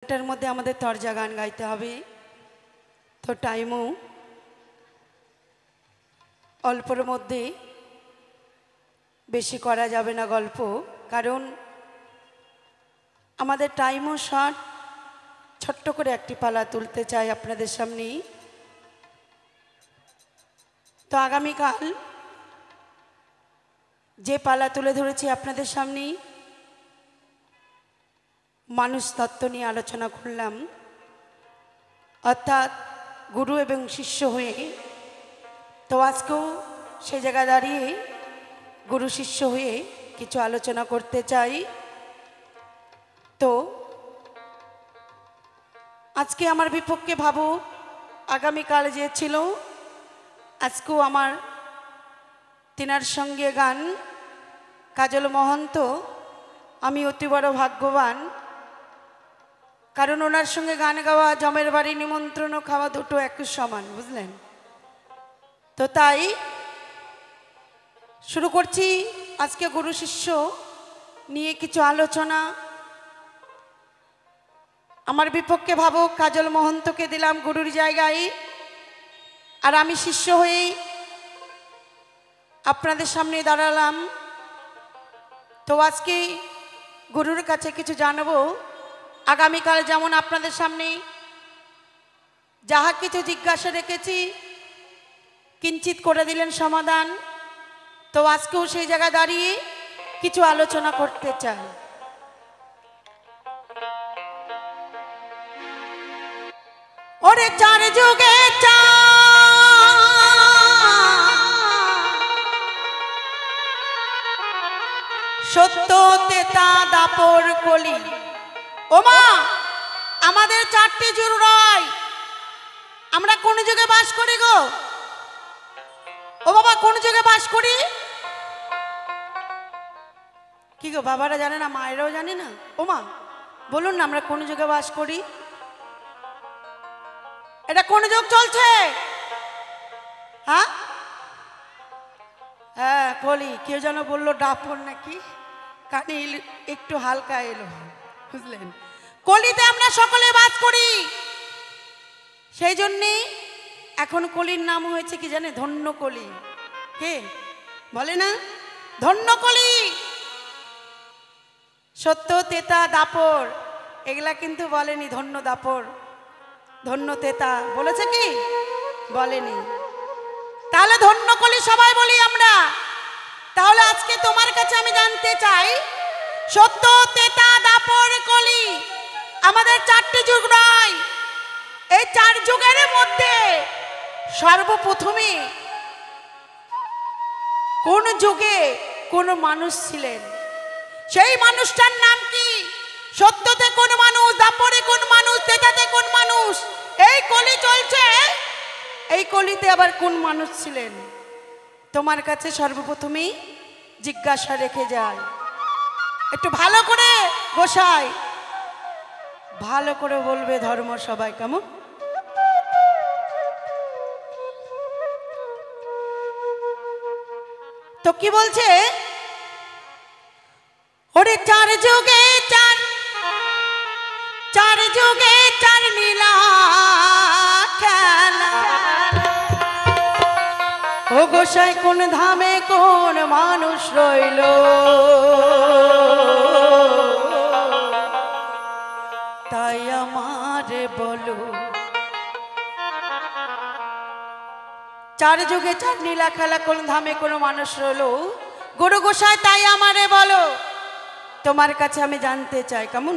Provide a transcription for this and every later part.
এটার মধ্যে আমাদের তরজা গান গাইতে হবে, তো টাইমও অল্পর মধ্যে, বেশি করা যাবে না গল্প, কারণ আমাদের টাইমও শর্ট। ছোট্ট করে একটি পালা তুলতে চাই আপনাদের সামনে। তো আগামীকাল যে পালা তুলে ধরেছি আপনাদের সামনে, মানুষ তত্ত্ব নিয়ে আলোচনা করলাম, অর্থাৎ গুরু এবং শিষ্য হয়ে। তো আজকেও সে জায়গায় দাঁড়িয়ে গুরু শিষ্য হয়ে কিছু আলোচনা করতে চাই। তো আজকে আমার বিপক্ষে ভাবো, আগামীকাল যে ছিল, আজকেও আমার তিনার সঙ্গে গান, কাজল মহন্ত। আমি অতি বড় ভাগ্যবান, কারণ ওনার সঙ্গে গান গাওয়া, জমের বাড়ি নিমন্ত্রণ খাওয়া দুটো একই সমান, বুঝলেন? তো তাই শুরু করছি আজকে গুরু শিষ্য নিয়ে কিছু আলোচনা। আমার বিপক্ষে ভাবো কাজল মহন্তকে দিলাম গুরুর জায়গায়, আর আমি শিষ্য হয়েই আপনাদের সামনে দাঁড়ালাম। তো আজকে গুরুর কাছে কিছু জানাবো। আগামীকাল যেমন আপনাদের সামনে যাহা কিছু জিজ্ঞাসা রেখেছি, কিঞ্চিত করে দিলেন সমাধান। তো আজকেও সেই জায়গায় দাঁড়িয়ে কিছু আলোচনা করতে চাই। ওরে চার যুগে সত্য তেতা দাপর কলি। ওমা, আমাদের চারটি যুগ রয়, আমরা কোন যুগে বাস করি গো? ও বাবা, কোন যুগে বাস করি? কি গো, বাবারা জানে না, মায়েরাও জানে না? ওমা বলুন না, আমরা কোন যুগে বাস করি? এটা কোন যুগ চলছে? হ্যাঁ হ্যাঁ, কলি। কেউ যেন বললো ডাপর নাকি, কানে একটু হালকা এলো, বুঝলেন? কলিতে আমরা সকলে বাস করি, সেই জন্যেই এখন কলির নাম হয়েছে কি জানে? ধন্য কলি। কে বলে না? ধন্য কলি। সত্য তেতা দাপর এগুলা কিন্তু বলেনি। ধন্য দাপর, ধন্য তেতা বলেছে কি? বলেনি। তাহলে ধন্য কলি সবাই বলি আমরা। তাহলে আজকে তোমার কাছে আমি জানতে চাই, সত্য তেতা দাপর কলি আমাদের চারটি যুগ নয়। এই চার যুগের মধ্যে সর্বপ্রথমে কোন যুগে কোন মানুষ ছিলেন? সেই মানুষটার নাম কি? সত্যতে কোন মানুষ, দাপরে কোন মানুষ, তেতাতে কোন মানুষ? এই কলি চলছে, এই কলিতে আবার কোন মানুষ ছিলেন? তোমার কাছে সর্বপ্রথমেই জিজ্ঞাসা রেখে যায়। একটু ভালো করে গোসাই, ভালো করে বলবে ধর্ম সবাই, কেমন? তো কি বলছে? ওরে চার যুগে চার, চার যুগে চার নীলা খেলা। ও গোসাই, কোন ধামে কোন মানুষ রইল? তাই আমারে বলো। চার যুগে চার নীলা খেলা, কোন ধামে কোন মানুষ রইল? গুরু গোসাই তাই আমারে বলো। তোমার কাছে আমি জানতে চাই, কেমন?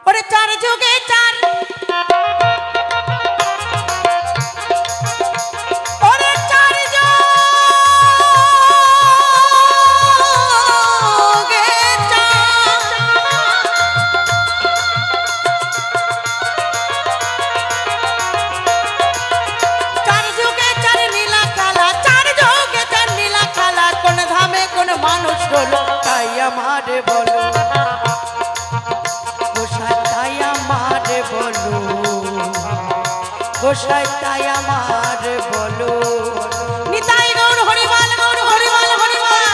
ওরে চার যুগে চার, ওরে চার যুগে চার, চার যুগে চার নীলা খেলা, চার যুগে চার নীলা খেলা, কোন ধামে কোন মানুষ রইলো? তাই আমারে বলো গোসাই, তাই আমারে বলো গোসাই, তাই আমারে বলো। নিতাই গৌর হরিবল, গৌর হরিবল, হরিবল।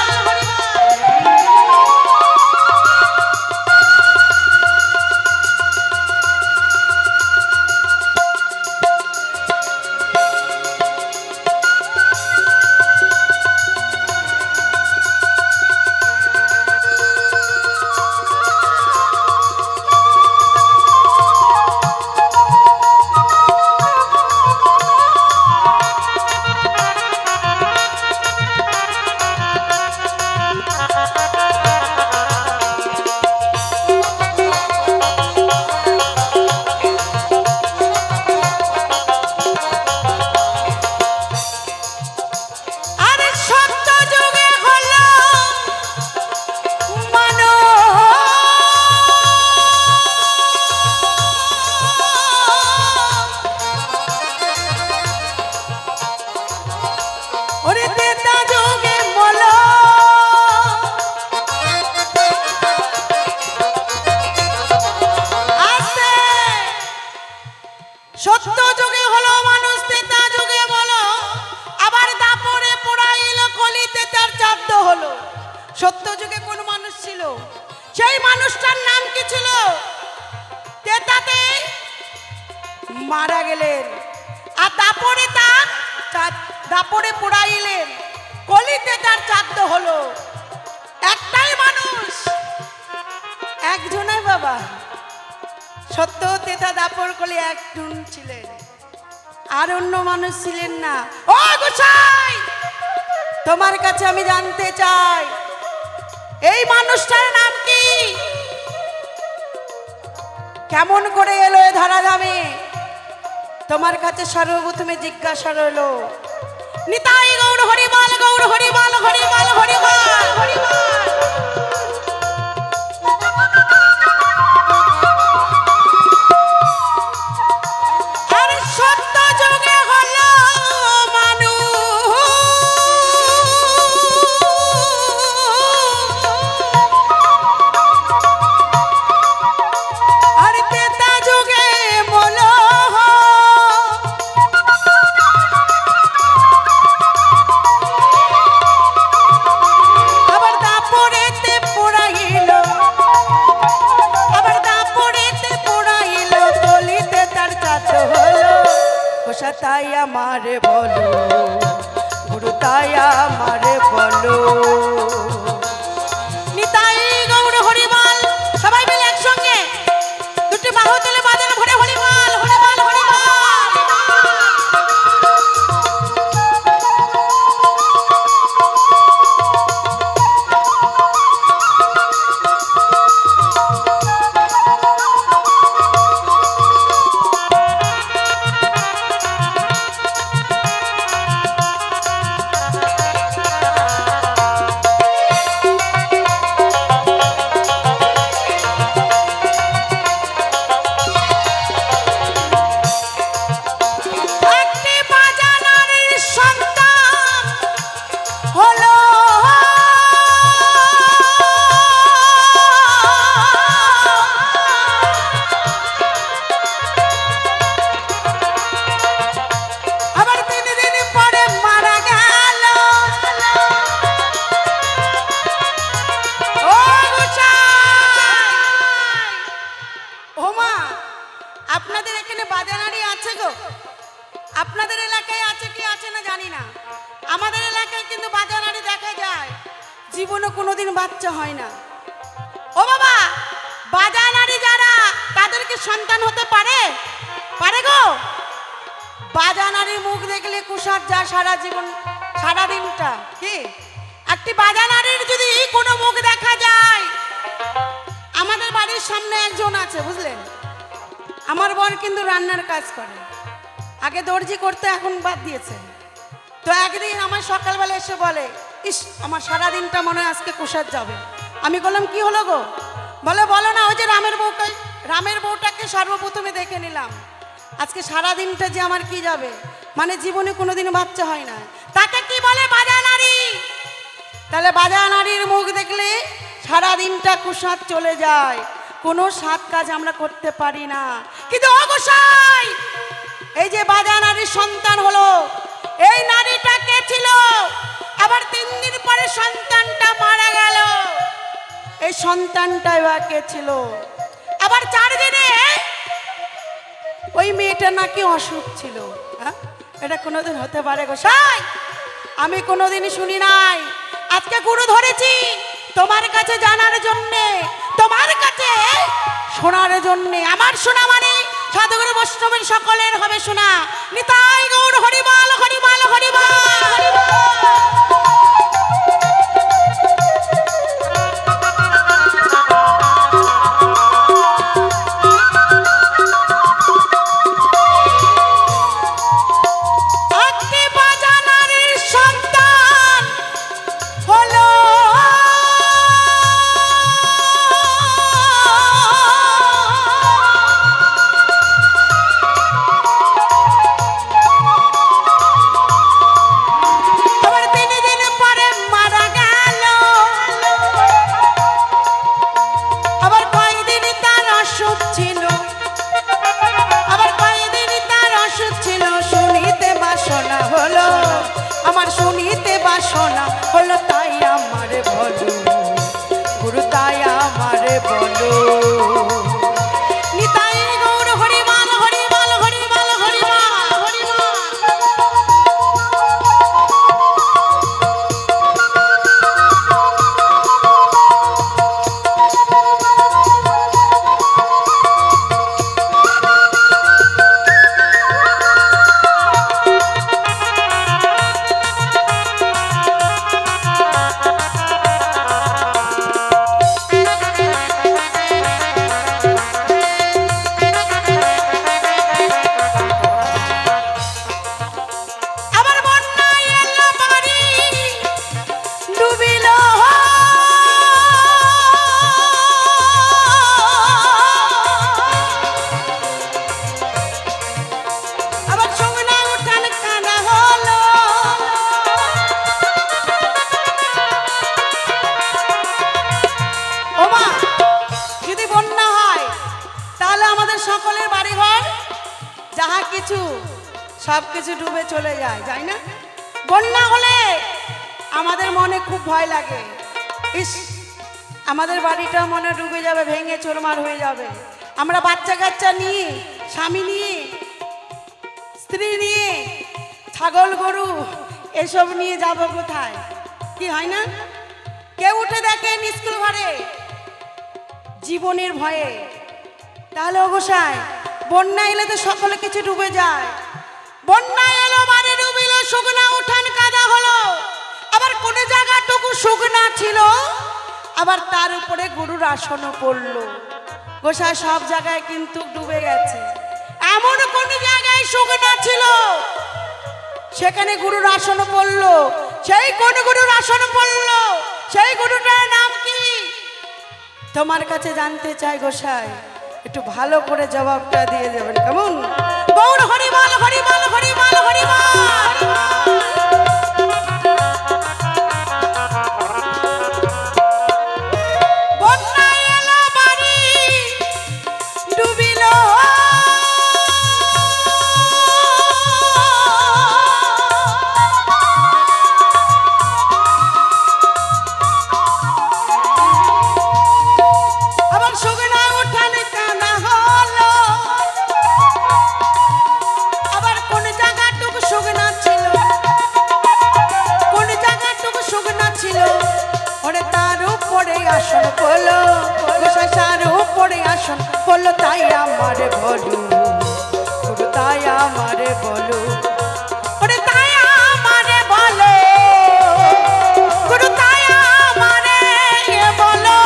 মারা গেলেন। আর দাপরে দাপরে পোড়াইলেন, কলিতে তার শ্রাদ্ধ হলো। একটাই মানুষ, একজনে বাবা, সত্য তেতা দাপর কলি একজন ছিলেন, আর অন্য মানুষ ছিলেন না। ও গোসাই, তোমার কাছে আমি জানতে চাই এই মানুষটার নাম কি? কেমন করে এলো এ ধরাধামে? তোমার কাছে সর্বপ্রথমে জিজ্ঞাসা রইল। নিতাই গৌর হরিবল, গৌর হরিবল, হরিবল হরিবল হরিবল। তাই আমারে বলো গুরু, তাই আমারে বলো। নিতাই গৌর হরিবল, সবাই মিলে একসঙ্গে দুটি বাহু তুলে বাজানো ভরে হরিবল হরিবল হরিবল। আপনাদের এখানে বাজানারি আছে গো? আপনাদের এলাকায় আছে কি আছে না জানি না, আমাদের এলাকায় কিন্তু বাজানারি দেখা যায়, জীবনে কোনোদিন বাচ্চা হয় না। ও বাবা, বাজানারি যারা, তাদের কি সন্তান হতে পারে? পারে গো? বাজানারির মুখ দেখলে কুষার যা সারা জীবন, সারা দিনটা কি। একটি বাজানারির যদি কোনো মুখ দেখা যায়, আমাদের বাড়ির সামনে একজন আছে বুঝলেন, আমার বর কিন্তু রান্নার কাজ করে, আগে দর্জি করতে এখন বাদ দিয়েছে। তো একদিন আমার সকালবেলা এসে বলে, ইস আমার সারা দিনটা মনে হয় আজকে কুষার যাবে। আমি বললাম কি হলো গো? বলে বলো না, ওই যে রামের বউটাকে সর্বপ্রথমে দেখে নিলাম, আজকে সারা দিনটা যে আমার কি যাবে, মানে জীবনে কোনোদিন বাচ্চা হয় না, তাকে কি বলে? বাজানারি। তাহলে বাজানারির মুখ দেখলে সারা দিনটা কুষার চলে যায়, কোনো সাত কাজ আমরা করতে পারি না। কিন্তু ও গোসাই, এই যে বাজানারির সন্তান হলো, এই নারীটা কে ছিল? আবার 3 দিন পরে সন্তানটা মারা গেল, এই সন্তানটাই বা কে ছিল? আবার 4 দিনে ওই মেয়েটা নাকি অসুখ ছিল। এটা কোনোদিন হতে পারে গোসাই? আমি কোনোদিনই শুনি নাই, আজকে গুরু ধরেছি তোমার কাছে জানার জন্যে, তোমার কাছে শোনার জন্যে। আমার শোনা মানে সাধুগুরু বৈষ্ণবের সকলের হবে শোনা। নিতাই গৌর হরিবল হরিবল হরিবল হরিবল। নিতাই গৌর হরিবল হরিবল হরিবল আমাদের সকলের বাড়িঘর যাহা কিছু সব কিছু ডুবে চলে যায়, যায় না? বন্যা হলে আমাদের মনে খুব ভয় লাগে, ইস আমাদের বাড়িটা মনে ডুবে যাবে, ভেঙে চুরমার হয়ে যাবে। আমরা বাচ্চা কাচ্চা নিয়ে, স্বামী নিয়ে, স্ত্রী নিয়ে, ছাগল গরু এসব নিয়ে যাব কোথায়? কি হয় না? কেউ উঠে দেখেন স্কুল ঘরে জীবনের ভয়ে। তাহলে ও গোসাই, বন্যা এলে তো সকলে কিছু ডুবে যায়। বন্যা এলো মানে ডুবিল, শুকনা উঠান কাদা হলো। আবার কোন জায়গাটুকু শুকনা ছিল, আবার তার উপরে গরুর আসনও পড়লো। গোসাই সব জায়গায় কিন্তু ডুবে গেছে। এমন কোন জায়গায় শুকনা ছিল সেখানে গরুর আসনও পড়লো। সেই কোন গরুর আসন পড়লো, সেই গরুটার নাম কি তোমার কাছে জানতে চাই গোসাই, একটু ভালো করে জবাবটা দিয়ে দেবেন কেমন? গৌর হরিবল হরিবল হরিবল হরিবল। বন্যা এলো বাড়ি ডুবিল, আসন পড়লো গোসাইর উপরে আসন পড়লো। তাই আমারে বলু গুরু, তাই আমারে বলু, ওরে তাই আমারে বলো গুরু, তাই আমারে বলো।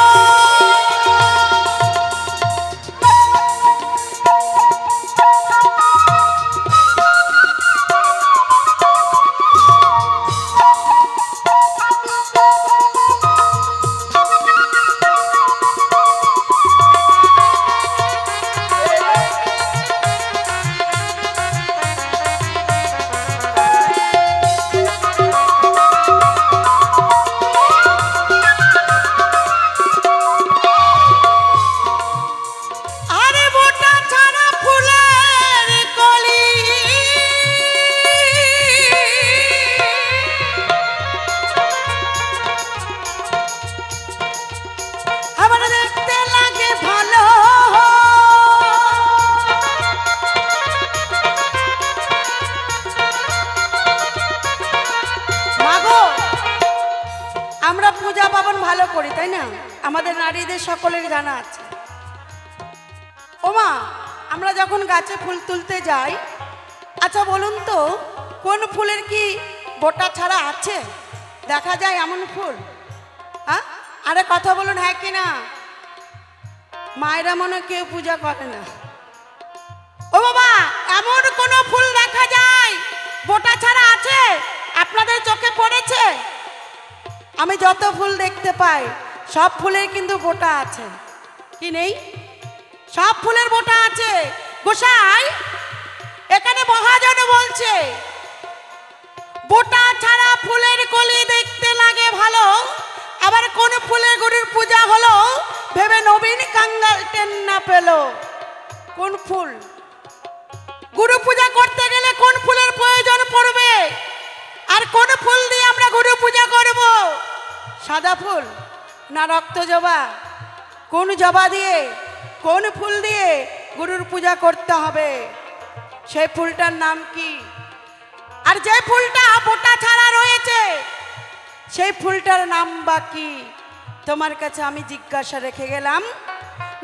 আমরা পূজা পাবন ভালো করি, তাই না? আমাদের নারীদের সকলের জানা আছে। ওমা, আমরা যখন গাছে ফুল তুলতে যাই, আচ্ছা বলুন তো কোন ফুলের কি বোটা ছাড়া আছে? দেখা যায় এমন ফুল? হ্যাঁ, আরে কথা বলুন, হ্যাঁ কি না? মায়েরা মনে কেউ পূজা করে না। ও বাবা, এমন কোন ফুল দেখা যায় বোটা ছাড়া আছে? আপনাদের চোখে পড়েছে? আমি যত ফুল দেখতে পাই সব ফুলের কিন্তু বোটা আছে, কি নেই? সব ফুলের বোটা আছে। গোসাই এখানে মহাজন বলছে বোটা ছাড়া ফুলের কলি দেখতে লাগে ভালো, আবার কোন ফুলে গরুর পূজা হলো ভেবে নবীন কাঙ্গাল টেন না পেল। কোন ফুল গুরু পূজা করতে গেলে কোন ফুলের প্রয়োজন পড়বে? আর কোন ফুল দিয়ে আমরা গুরু পূজা করব? সাদা ফুল না রক্ত জবা? কোন জবা দিয়ে, কোন ফুল দিয়ে গুরুর পূজা করতে হবে? সেই ফুলটার নাম কি? আর যে ফুলটা বোটা ছাড়া রয়েছে সেই ফুলটার নাম বা কি? তোমার কাছে আমি জিজ্ঞাসা রেখে গেলাম।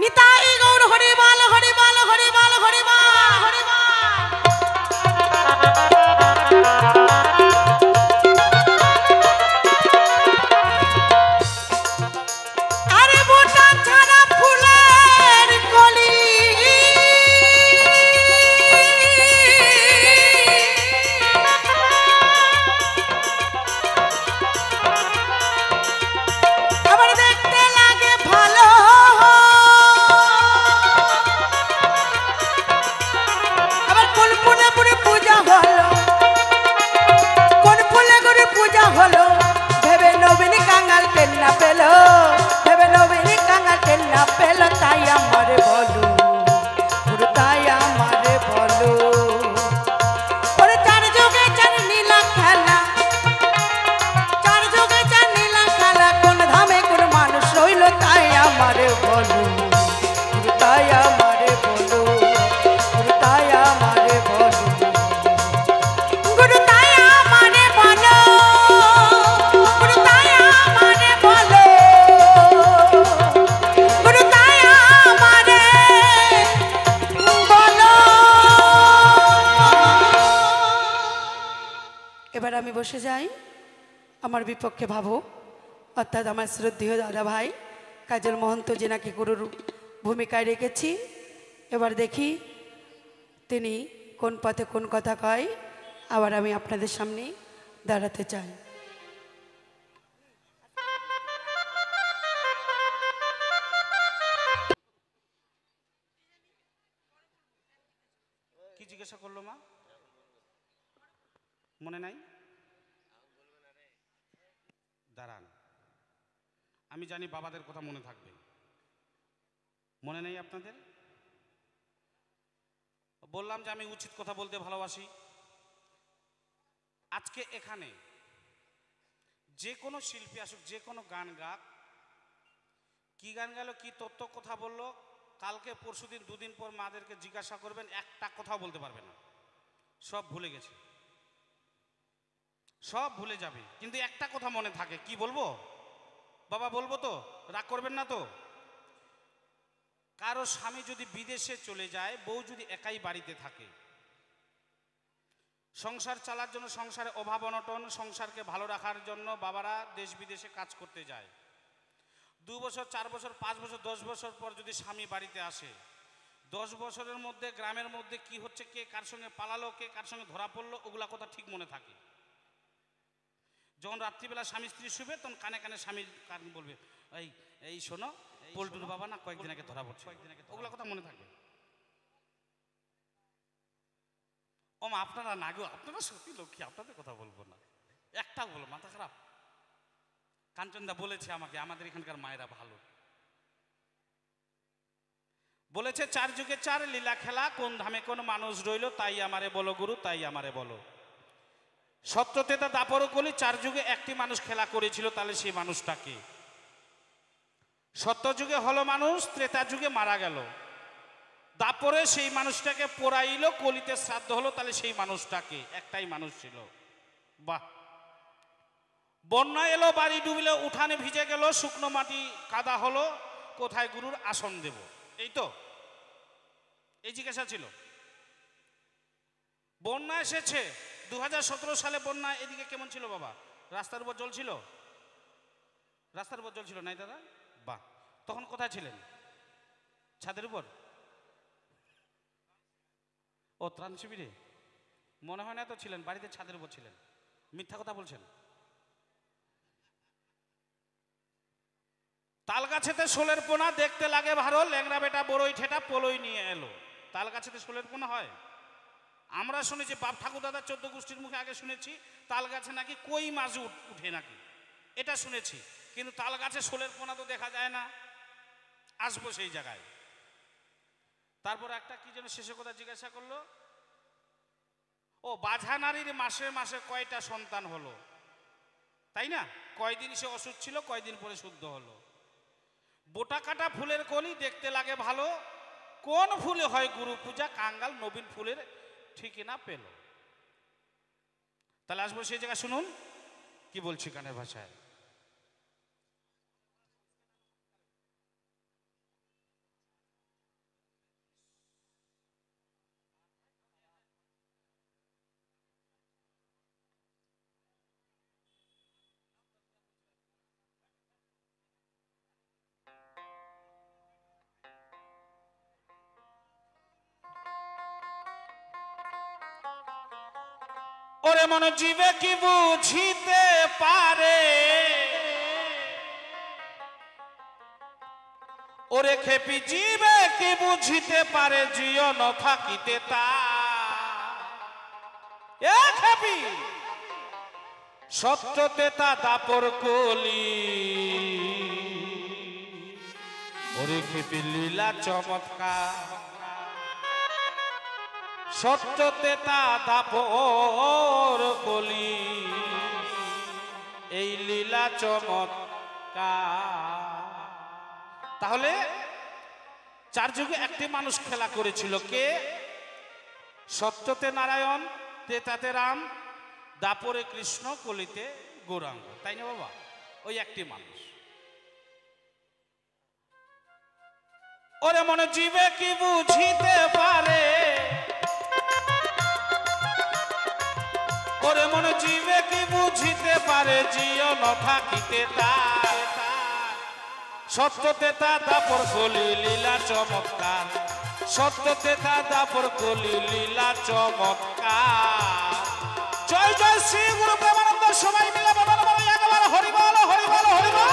নিতাই গৌর হরিবল হরিবল হরিবল হরিবল হরিবল। এবার আমি বসে যাই। আমার বিপক্ষে ভাবো, অর্থাৎ আমার শ্রদ্ধেয় দাদা ভাই কাজল মহন্ত যেনাকে গুরুর ভূমিকায় রেখেছি। এবার দেখি তিনি কোন পথে কোন কথা কয়। আবার আমি আপনাদের সামনে দাঁড়াতে চাই। কি জিজ্ঞাসা করলো মা? মনে নাই? দাঁড়ান, আমি জানি বাবাদের কথা মনে থাকবে। মনে নেই আপনাদের? বললাম যে আমি উচিত কথা বলতে ভালোবাসি। আজকে এখানে যে কোনো শিল্পী আসুক, যে কোনো গান গাক, কি গান গেল, কি তত্ত্ব কথা বললো, কালকে পরশুদিন দুদিন পর মাদেরকে জিজ্ঞাসা করবেন, একটা কথাও বলতে পারবে না, সব ভুলে গেছে, সব ভুলে যাবে। কিন্তু একটা কথা মনে থাকে। কি বলবো বাবা? বলবো তো? রাগ করবেন না তো? কারো স্বামী যদি বিদেশে চলে যায়, বউ যদি একাই বাড়িতে থাকে, সংসার চালার জন্য, সংসারে অভাব অনটন, সংসারকে ভালো রাখার জন্য বাবারা দেশ বিদেশে কাজ করতে যায়। 2 বছর, 4 বছর, 5 বছর, 10 বছর পর যদি স্বামী বাড়িতে আসে, 10 বছরের মধ্যে গ্রামের মধ্যে কি হচ্ছে, কে কার সঙ্গে পালালো, কে কার সঙ্গে ধরা পড়লো, ওগুলা কথা ঠিক মনে থাকে। যখন রাত্রিবেলা স্বামী স্ত্রী শুবে, তখন কানে কানে স্বামী কান বলবে, এই এই শোনো, পল্টুর বাবা না কয়েকদিন আগে ধরা পড়ছে, ওগুলা কথা মনে থাকবে। ও মা, আপনারা না গো, আপনারা সত্যি লক্ষ্মী, আপনাদের কথা বলবো না, একটা বলো, মাথা খারাপ। কাঞ্চনদা বলেছে আমাকে, আমাদের এখানকার মায়েরা ভালো বলেছে, 4 যুগে 4 লীলা খেলা, কোন ধামে কোন মানুষ রইল, তাই আমারে বলো গুরু, তাই আমারে বলো। সত্যতেতা দাপর কলি, 4 যুগে একটি মানুষ খেলা করেছিল, তাহলে সেই মানুষটাকে। সত্য যুগে হলো মানুষ, ত্রেতা যুগে মারা গেল, দাপরে সেই মানুষটাকে পোড়াইলো, কলিতে শ্রাদ্ধ হলো, তাহলে সেই মানুষটাকে। একটাই মানুষ ছিল। বাহ। বন্যা এলো, বাড়ি ডুবিলো, উঠানে ভিজে গেল, শুকনো মাটি কাদা হলো, কোথায় গুরুর আসন দেব? এই তো, এই জিজ্ঞাসা ছিল। বন্যা এসেছে 2017 সালে। বন্যা এদিকে কেমন ছিল বাবা? রাস্তার উপর জল ছিল? রাস্তার উপর জল ছিল নাই দাদা? বাহ। তখন কোথায় ছিলেন? ছাদের উপর? ও, ত্রাণ শিবিরে? মনে হয় না তো ছিলেন, বাড়িতে ছাদের উপর ছিলেন। মিথ্যা কথা বলছেন। তাল গাছেতে শোলের পোনা, দেখতে লাগে ভালো, ল্যাংড়া বেটা বড়ই ঠেটা পোলই নিয়ে এলো। তাল গাছেতে শোলের পোনা হয়? আমরা শুনেছি, বাপ ঠাকুর দাদা 14 গোষ্ঠীর মুখে আগে শুনেছি, তাল গাছে নাকি কই মাছ উঠে নাকি, এটা শুনেছি। কিন্তু তাল গাছে শোলের পোনা তো দেখা যায় না। আসবো সেই জায়গায়। তারপর একটা কি যেন শেষে কথা জিজ্ঞাসা করলো, ও বাঝা নারীর মাসে মাসে কয়টা সন্তান হলো, তাই না? কয়দিন সে অসুখ ছিল, কয়দিন পরে শুদ্ধ হলো। বোটা কাটা ফুলের কলি, দেখতে লাগে ভালো, কোন ফুলে হয় গুরু পূজা, কাঙ্গাল নবীন ফুলের ঠিকই না পেল। তাহলে আসবো সেই জায়গা, শুনুন কি বলছি গানের ভাষায়। ওরে মন জীবে কি বুঝিতে পারে, ওরে খেপি জীবে কি বুঝিতে পারে, জীবন থাকিতে তা। এ খেপি, সত্যতে তা দাপর কলি, ওরে খেপি লীলা চমৎকার, সত্যতে তা দাপর কলি, এই লীলা চমৎকার। তাহলে 4 যুগে একটি মানুষ খেলা করেছিল, কে? সত্যতে নারায়ণ, ত্রেতাতে রাম, দাপরে কৃষ্ণ, কলিতে গৌরাঙ্গ, তাই না বাবা? ওই একটি মানুষ। ওরে মনে জীবে কি বুঝিতে পারে, ওরে মনে জীবে বলিলে কি বুঝিতে পারে জীবন থাকিতে তার সত্যতে তা দাপর কলি লীলা চমৎকার সত্যতে তা দাপর কলি লীলা চমৎকার জয় জয় শ্রী গুরু প্রেমানন্দ সবাই মিলে বলো বলো একবার হরি বল হরি বল হরি বল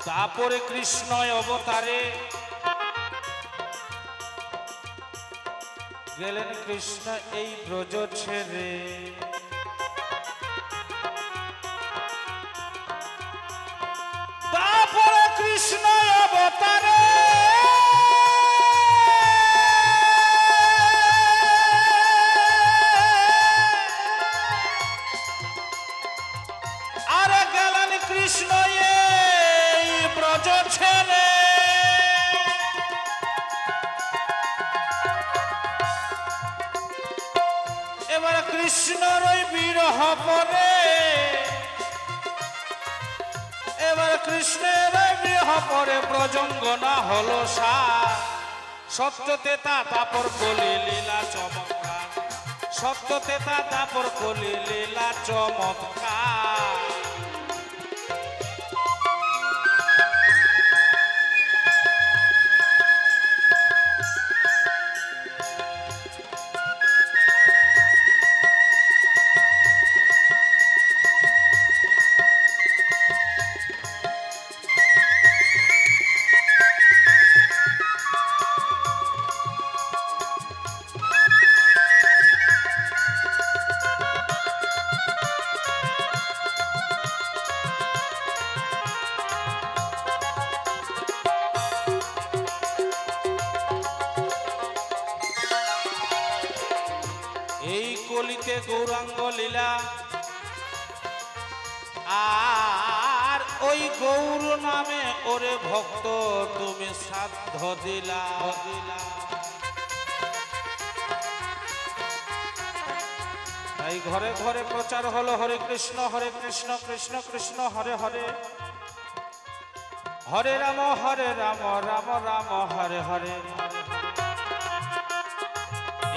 তারপরে কৃষ্ণ অবতারে গেলেন কৃষ্ণ এই ব্রজ ছেড়ে তারপরে কৃষ্ণ অবতারে আর গেলেন কৃষ্ণ ব্রজ ছেড়ে এবার কৃষ্ণর ওই বিরহ পরে এবার কৃষ্ণের ওই বিরহ পরে ব্রজঙ্গনা হলো সত্যতে তা দাপর কলি লীলা চমৎকার সত্যতে তা দাপর কলি লীলা চমৎকার এই কলিতে গৌরাঙ্গ লীলা আর ওই গৌর নামে ওরে ভক্ত তুমি সাধ্য দিলা তাই ঘরে ঘরে প্রচার হলো হরে কৃষ্ণ কৃষ্ণ কৃষ্ণ হরে হরে হরে রাম রাম রাম হরে হরে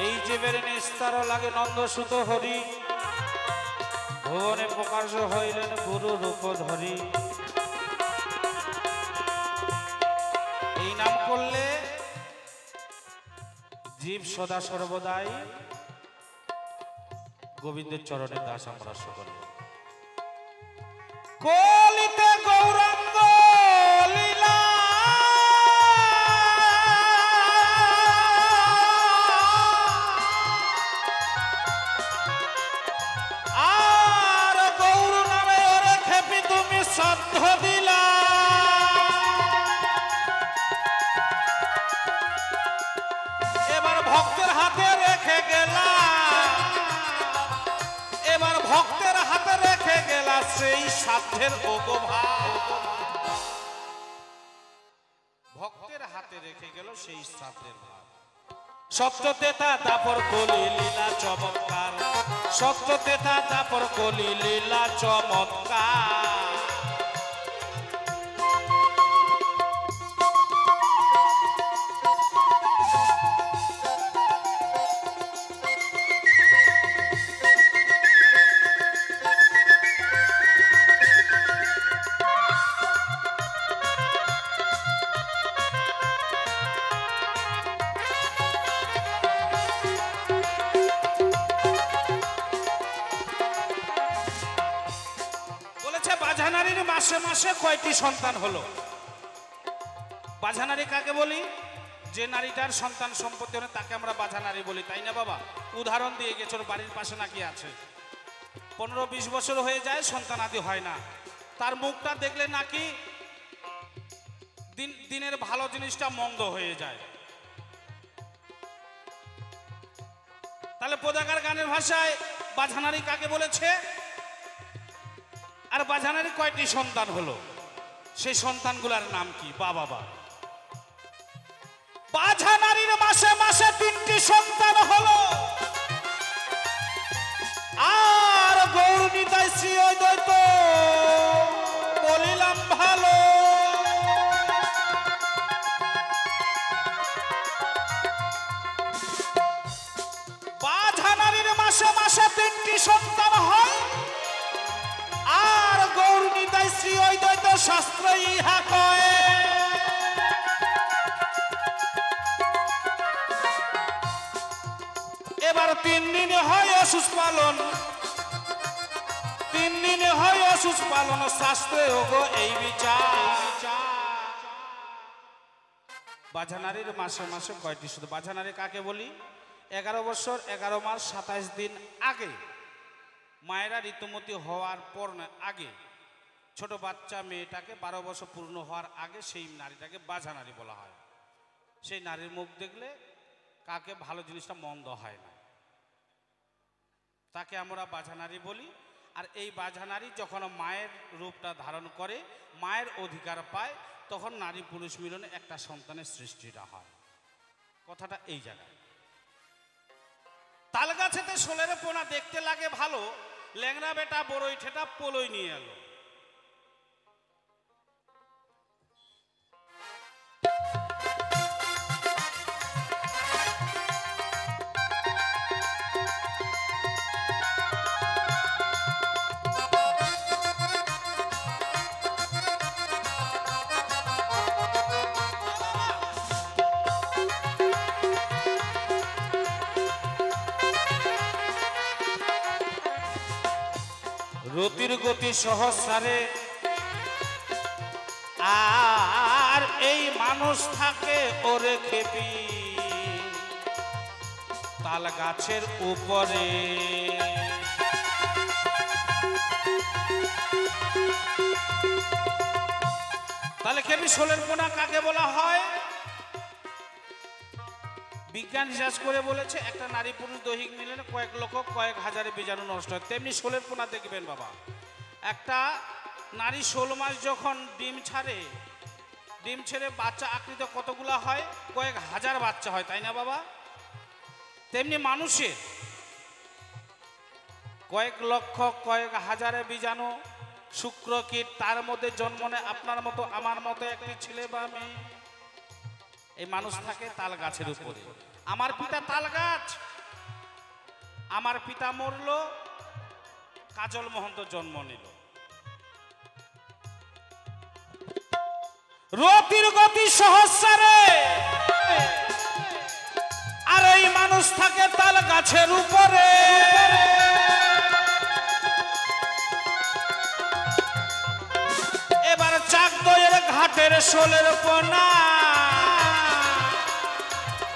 এই জীবের নিস্তার লাগে নন্দসুত হরি ভুবনে প্রকাশ হইলেন গুরু রূপ ধরি এই নাম করলে জীব সদা সর্বদাই গোবিন্দের চরণে দাস আমরা সকলে কলিতে গৌরাঙ্গ লীলা সাধ্য দিলা এবার ভক্তের হাতে রেখে গেলা এবার ভক্তের হাতে রেখে গেলা সেই সাধ্যের ওগোভার ভক্তের হাতে রেখে গেল সেই সাধ্যের ভার সত্যতে তা দাপর কলি লীলা চমৎকার সত্যতে তা দাপর কলি লীলা চমৎকার বাঝানারীর মাসে মাসে কয়টি সন্তান হলো বাঝানারী কাকে বলি যে নারীটার সন্তান সম্পত্তি হলে তাকে আমরা বাঝানারী বলি তাই না বাবা উদাহরণ দিয়ে গেছে ওর বাড়ির পাশে নাকি আছে 15-20 বছর হয়ে যায় সন্তান আদি হয় না তার মুখটা দেখলে নাকি দিনের ভালো জিনিসটা মন্দ হয়ে যায় তাহলে পদাকার গানের ভাষায় বাঝানারি কাকে বলেছে আর বাঝানারি কয়টি সন্তান হলো, সেই সন্তানগুলোর নাম কি? বাবা, বাঝানারির মাসে মাসে 3টি সন্তান হলো, আর গৌরনীতায় শ্রী অদ্বৈত বলিলাম ভালো। বাঝানারির মাসে মাসে 3টি সন্তান হয়, আর গৌরনীতায় শ্রী অদ্বৈত শাস্ত্র ইহা কয়। এবার 3 দিনে হয় অসুস পালন, 3 দিনে হয় অসুস পালন, শাস্ত্রে ওগো এই বিচার। বাঝানারির মাসে মাসে কয়টি? শুধু বাঝানারি কাকে বলি? 11 বছর 11 মাস 27 দিন আগে, মায়েরা ঋতুমতী হওয়ার পর আগে, ছোট বাচ্চা মেয়েটাকে 12 বছর পূর্ণ হওয়ার আগে সেই নারীটাকে বাঝানারি বলা হয়। সেই নারীর মুখ দেখলে কাকে ভালো জিনিসটা মন্দ হয় না, তাকে আমরা বাঝানারি বলি। আর এই বাঝানারি যখন মায়ের রূপটা ধারণ করে, মায়ের অধিকার পায়, তখন নারী পুরুষ মিলনে একটা সন্তানের সৃষ্টিটা হয়। কথাটা এই জায়গায়। তাল গাছেতে শোলের পোনা দেখতে লাগে ভালো, ল্যাংড়া বেটা বড়ই ঠেটা পোলই নিয়ে এলো। রতির গতি সহস্রারে, আর এই মানুষ থাকে ওরে খেপি তাল গাছের উপরে। তাহলে খেপি শোলের পোনা কাকে বলা হয়? বিজ্ঞান রিসার্চ করে বলেছে একটা নারী পুরুষ দৈহিক মিলনে কয়েক লক্ষ কয়েক হাজারে বীজাণু নষ্ট হয়। তেমনি শোলের পোনা দেখবেন বাবা, একটা নারী 16 মাস যখন ডিম ছাড়ে, ডিম ছেড়ে বাচ্চা আকৃত কতগুলা হয়? কয়েক হাজার বাচ্চা হয়, তাই না বাবা? তেমনি মানুষের কয়েক লক্ষ কয়েক হাজারে বীজাণু শুক্রকীট, তার মধ্যে জন্ম নেয় আপনার মতো আমার মতো একটি ছেলে বা মেয়ে। এই মানুষ থাকে তাল গাছের উপরে। আমার পিতা তাল গাছ, আমার পিতা মরলো, কাজল মহন্ত জন্ম নিল। রতির গতি সহস্রারে, আর এই মানুষ থাকে তাল গাছের উপরে। এবার চাকদইয়ের ঘাটের শোলের পোনা,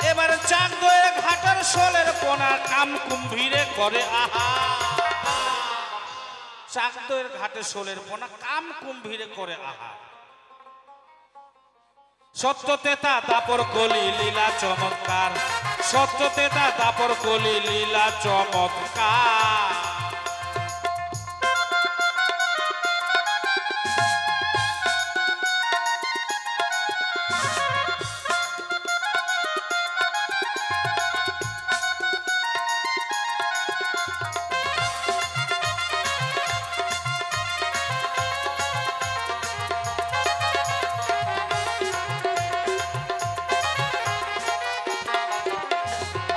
এবার চাকদইয়ের ঘাটের শোলের পোনা কাম কুম্ভীরে করে আহা। চাকদইয়ের ঘাটের শোলের পোনা কাম কুম্ভীরে করে আহা। সত্য তেতা দাপর কলি লীলা চমৎকার, সত্য তেতা দাপর কলি লীলা চমৎকার।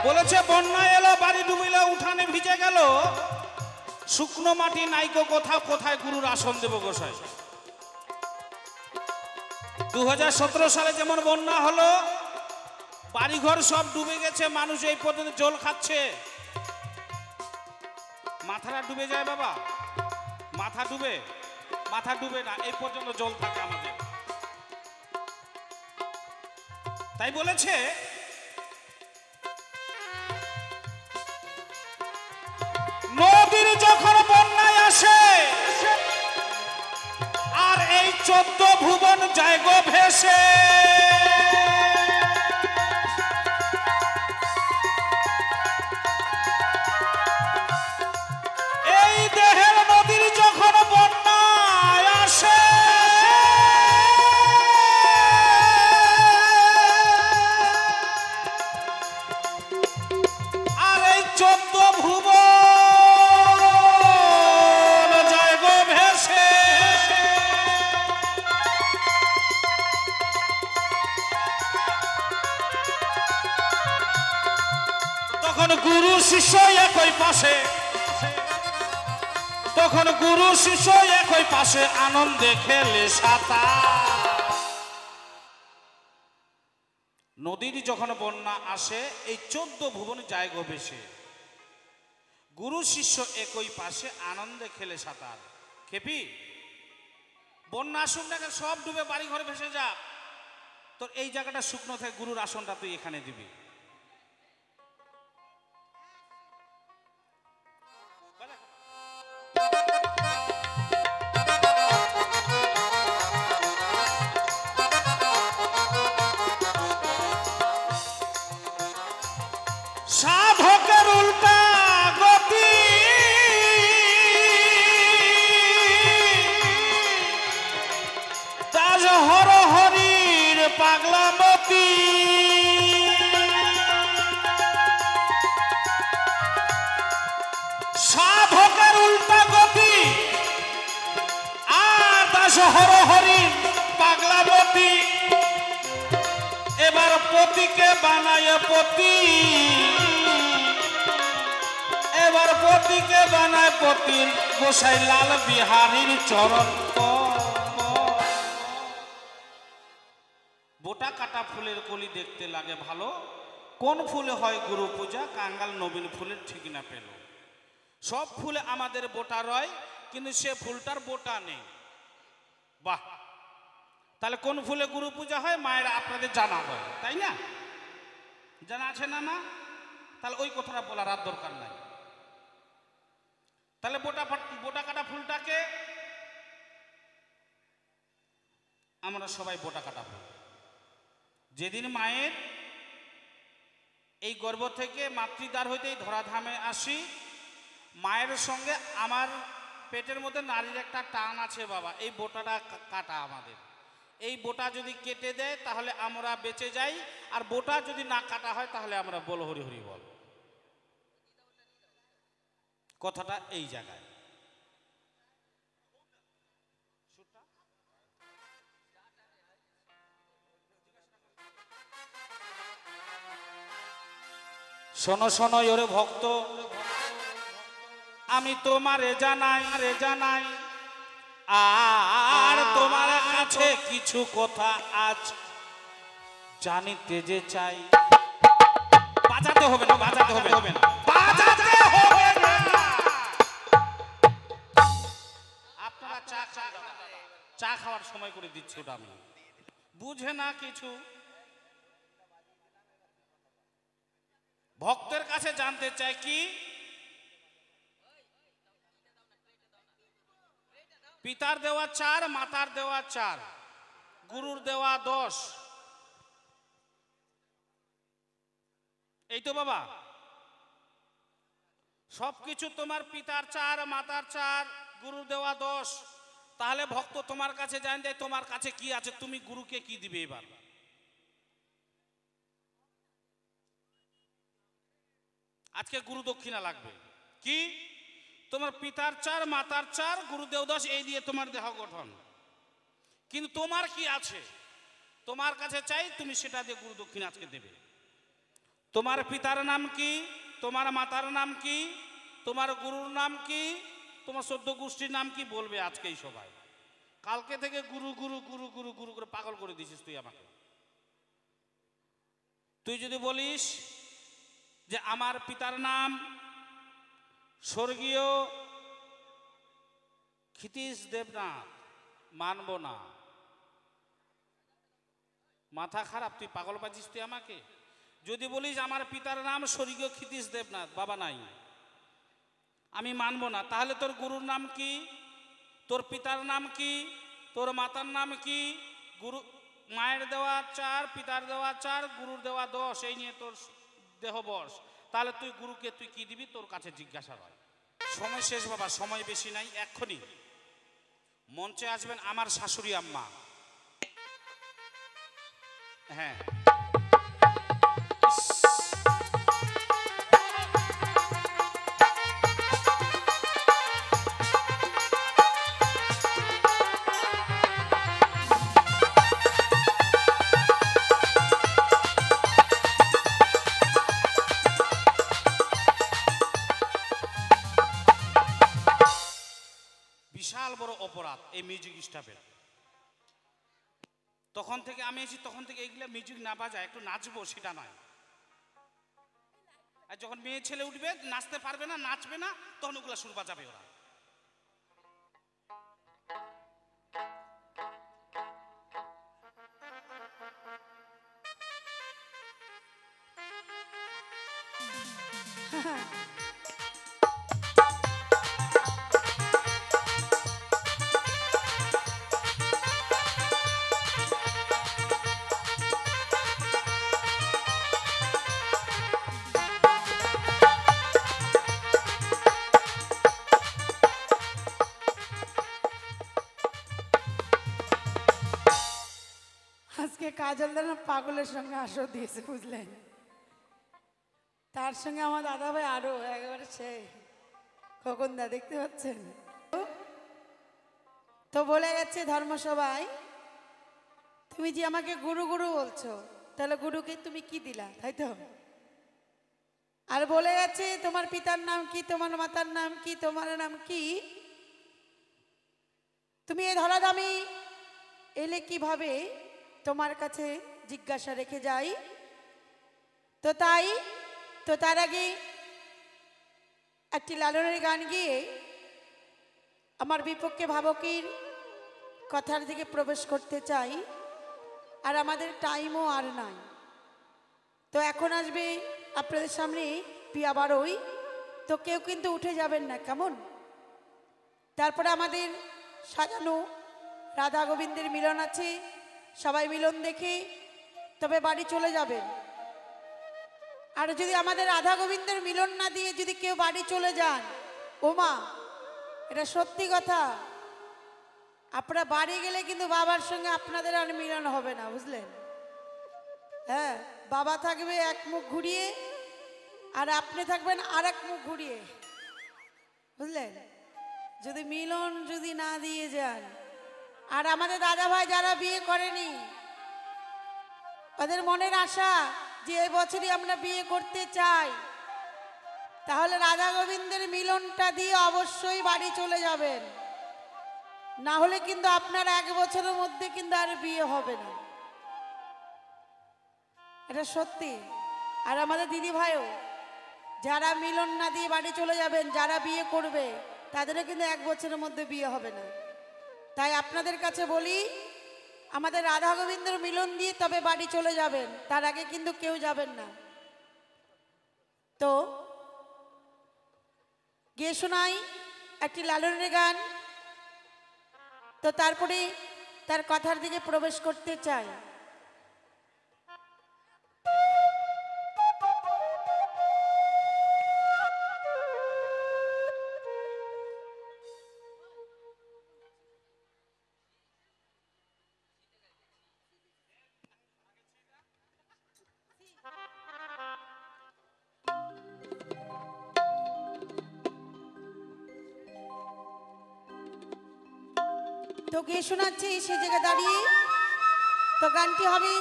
বলেছে বন্যা এলো, বাড়ি ডুবিলে, উঠানে ভিজে গেল, শুকনো মাটি নাইকো কোথাও, কোথায় গুরুর আসন দেব গোসাই। 2017 সালে যেমন বন্যা হলো, বাড়িঘর সব ডুবে গেছে, মানুষ এই পর্যন্ত জল খাচ্ছে। মাথাটা ডুবে যায় বাবা, মাথা ডুবে, মাথা ডুবে না, এই পর্যন্ত জল থাকে আমাদের। তাই বলেছে নদীর যখন বন্যায় আসে, আর এই 14 ভুবন যায় গো ভেসে। তখন গুরু শিষ্য একই পাশে, তখন গুরু শিষ্য একই পাশে আনন্দে খেলে সাঁতার। নদীর যখন বন্যা আসে এই 14 ভুবন যায় গো ভেসে, গুরু শিষ্য একই পাশে আনন্দে খেলে সাঁতার। খেপি বন্যা আসুক না কেন, সব ডুবে বাড়ি ঘরে ভেসে যা, তোর এই জায়গাটা শুকনো থাকে, গুরুর আসনটা তুই এখানে দিবি। সাধকের উল্টা গতি, তাজ হর হরির পাগলামতি। সাধকের উল্টা গতি আর দাস হর হরির পাগলামতি। এবার পতিকে বানায় পতি, এবার পতিকে বানায় পতির গোসাই লাল বিহারীর চরণ। বোটা কাটা ফুলের কলি দেখতে লাগে ভালো, কোন ফুলে হয় গুরু পূজা, কাঙ্গাল নবীন ফুলের ঠিক না পেল। সব ফুলে আমাদের বোটা রয়, কিন্তু সে ফুলটার বোটা নেই। বাহ, তাহলে কোন ফুলে গুরু পূজা হয় মায়েরা আপনাদের জানা হয়, তাই না? জানা আছে না মা? তাহলে ওই কথাটা বলার আর দরকার নাই। তাহলে বোটা কাটা ফুলটাকে আমরা সবাই বোটা কাটা ফুল। যেদিন মায়ের এই গর্ভ থেকে মাতৃদ্বার হইতেই ধরাধামে আসি, মায়ের সঙ্গে আমার পেটের মধ্যে নারীর একটা টান আছে বাবা, এই বোটাটা কাটা আমাদের। এই বোটা যদি কেটে দেয় তাহলে আমরা বেঁচে যাই, আর বোটা যদি না কাটা হয় তাহলে আমরা বল হরি হরি বল। কথাটা এই জায়গায়। শোনো শোনো ওরে ভক্ত, আমি তোমারে জানাই রে জানাই, আর তোমার কাছে কিছু কথা আজ জানিতে যে চাই। বাজাতে হবে না, বাজাতে হবে না, বাজাতে হবে না। আপনারা চা খাওয়ার সময় করে দিচ্ছি, ওটা আমি বুঝে না কিছু। ভক্তের কাছে জানতে চাই কি, পিতার দেওয়া 4, মাতার দেওয়া 4, গুরুর দেওয়া 10, এই তো বাবা। সবকিছু তোমার পিতার 4, মাতার 4, গুরুর দেওয়া 10। তাহলে ভক্ত তোমার কাছে জানতে তোমার কাছে কি আছে, তুমি গুরুকে কি দিবে? এবার আজকে গুরু দক্ষিণা লাগবে কি? তোমার পিতার 4, মাতার 4, গুরুদেব 10, এই দিয়ে তোমার দেহ গঠন। কিন্তু তোমার কি আছে তোমার কাছে চাই, তুমি সেটা দিয়ে গুরু দক্ষিণা আজকে দেবে। তোমার পিতার নাম কি, তোমার মাতার নাম কি, তোমার গুরুর নাম কি, তোমার 14 গোষ্ঠীর নাম কি বলবে আজকেই সবাই। কালকে থেকে গুরু গুরু গুরু গুরু গুরু করে পাগল করে দিছিস তুই আমাকে। তুই যদি বলিস যে আমার পিতার নাম স্বর্গীয় ক্ষিতীশ দেবনাথ, মানব না। মাথা খারাপ, তুই পাগল পাচ্ছিস তুই আমাকে। যদি বলিস আমার পিতার নাম স্বর্গীয় ক্ষিতীশ দেবনাথ, বাবা নাই, আমি মানব না। তাহলে তোর গুরুর নাম কি, তোর পিতার নাম কি, তোর মাতার নাম কি? গুরু মায়ের দেওয়া 4, পিতার দেওয়া 4, গুরুর দেওয়া 10, এই নিয়ে তোর দেহ বস। তাহলে তুই গুরুকে তুই কি দিবি, তোর কাছে জিজ্ঞাসা হয়। সময় শেষ বাবা, সময় বেশি নাই। এক্ষুনি মঞ্চে আসবেন আমার শাশুড়ি আম্মা। হ্যাঁ, স্বভাব এই মিউজিক স্টাফের। তখন থেকে আমি এসেছি, তখন থেকে এইগুলা মিউজিক না বাজায় একটু নাচবো সেটা নয়। আর যখন মেয়ে ছেলে উঠবে নাচতে পারবে না, নাচবে না, তখন ওগুলা সুর বাজাবে ওরা। আজকে কাজল দাদা পাগলের সঙ্গে আসর দিয়েছে বুঝলেন। তার সঙ্গে আমার দাদা ভাই আরো একেবারে সেই খোকনদা দেখতে পাচ্ছেন তো। বলে গেছে ধর্মসভায়, তুমি যে আমাকে গুরু গুরু বলছো, তাহলে গুরুকে তুমি কি দিলা, তাই তো? আর বলে গেছে তোমার পিতার নাম কি, তোমার মাতার নাম কি, তোমার নাম কি। তুমি এ ধরাধামে এলে কিভাবে তোমার কাছে জিজ্ঞাসা রেখে যাই। তো তার আগে একটি লালনের গান গিয়ে আমার বিপক্ষে ভাবকের কথার দিকে প্রবেশ করতে চাই। আর আমাদের টাইমও আর নাই। তো এখন আসবে আপনাদের সামনে পিয়া বারোই। তো কেউ কিন্তু উঠে যাবেন না, কেমন? তারপরে আমাদের সাজানো রাধা গোবিন্দের মিলন আছে, সবাই মিলন দেখে তবে বাড়ি চলে যাবেন। আর যদি আমাদের রাধা গোবিন্দের মিলন না দিয়ে যদি কেউ বাড়ি চলে যান, ওমা এটা সত্যি কথা, আপনারা বাড়ি গেলে কিন্তু বাবার সঙ্গে আপনাদের আর মিলন হবে না, বুঝলেন? হ্যাঁ, বাবা থাকবে এক মুখ ঘুরিয়ে আর আপনি থাকবেন আর এক মুখ ঘুরিয়ে, বুঝলেন? যদি মিলন যদি না দিয়ে যান। আর আমাদের দাদা ভাই যারা বিয়ে করেনি, ওদের মনের আশা যে এই বছরই আমরা বিয়ে করতে চাই, তাহলে রাধা গোবিন্দের মিলনটা দিয়ে অবশ্যই বাড়ি চলে যাবেন। না হলে কিন্তু আপনার এক বছরের মধ্যে কিন্তু আর বিয়ে হবে না, এটা সত্যি। আর আমাদের দিদি ভাইও যারা মিলন না দিয়ে বাড়ি চলে যাবেন, যারা বিয়ে করবে তাদেরও কিন্তু এক বছরের মধ্যে বিয়ে হবে না। তাই আপনাদের কাছে বলি, আমাদের রাধা গোবিন্দের মিলন দিয়ে তবে বাড়ি চলে যাবেন, তার আগে কিন্তু কেউ যাবেন না। তো গিয়ে শোনাই একটি লালনের গান। তো তারপরে তার কথার দিকে প্রবেশ করতে চাই। তো কে শোনাচ্ছি সে জায়গায় দাঁড়িয়ে। তো গানটি হবে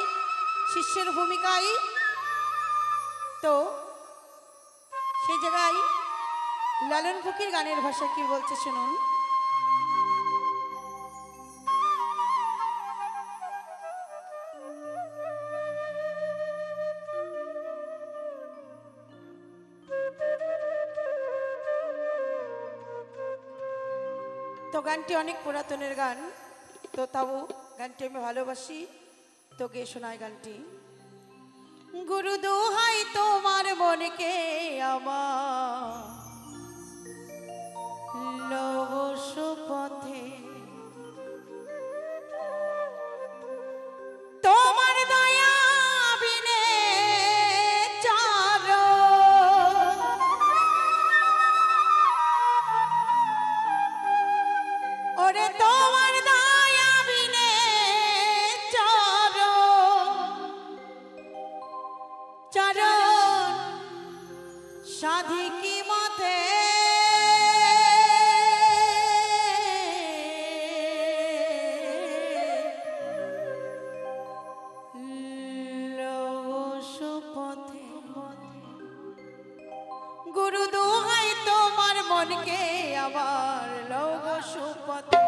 শিষ্যের ভূমিকায়। তো সেই জায়গায় লালন ফকির গানের ভাষা কি বলছে শুনুন। তো গানটি অনেক পুরাতনের গান, তো তাও গানটি আমি ভালোবাসি। তো গে শোনায় গানটি। গুরু দোহাই তোমার মনকে আমার লবস পথে, তোমার দয়া বিনে চার ওরে তোমার দয়া বিনে চরণ সাধিকি মতে পথে। গুরু দোহাই তোমার মনকে আমার লও সুপথে।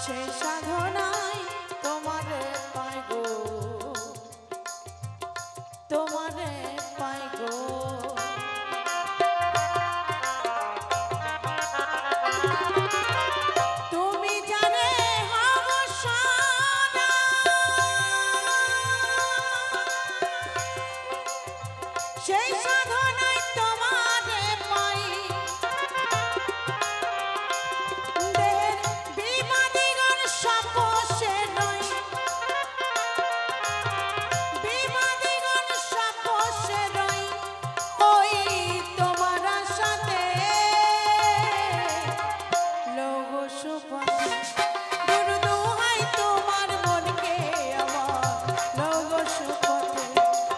সেই সাধনায় তোমারে পাই গো, তোমারে পাই গো। তুমি জানে হব সদা, সেই সাধনায় তোমারে পাই। দেহের বিবাদীগণ সব বসে রই, বিবাদীগণ সব বসে রই, ওই তোমার সাথে লোক সুপথে। গুরু দোহাই তোমার মনকে আমার লোক সুপথে,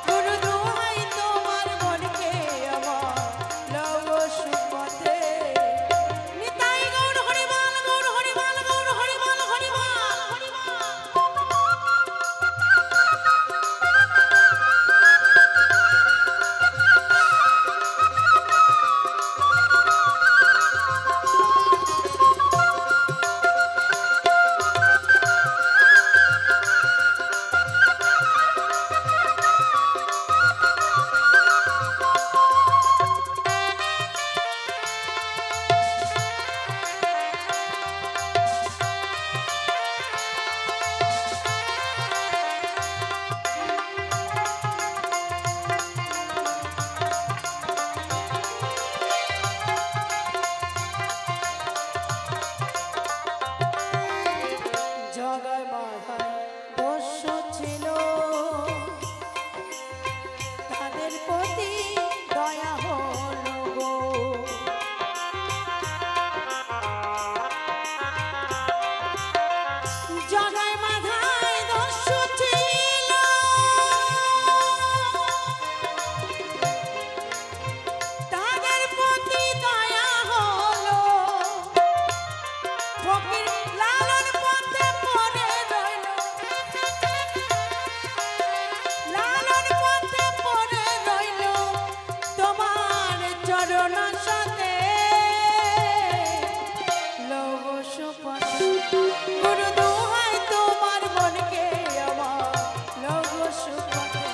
গুরু দোহাই তোমার মনকে আমার লোক সুপথে। নিতাই গৌর হরিবল, গৌর হরিবল, গৌর হরিবল, হরিবল, হরিবল। জগায় বাধায় দোষ ছিল, তাদের প্রতি দয়া হলো গো। জগায় বাধায় দোষ ছিল, তাদের প্রতি দয়া হলো। ফকির লালন পথে পড়ে রইল, লালন পথে পড়ে রইল, তোমার চরণ সাথে লৌহ সুপথে। গুরু দোহাই তোমার মনকে আমার লৌহ সুপথে,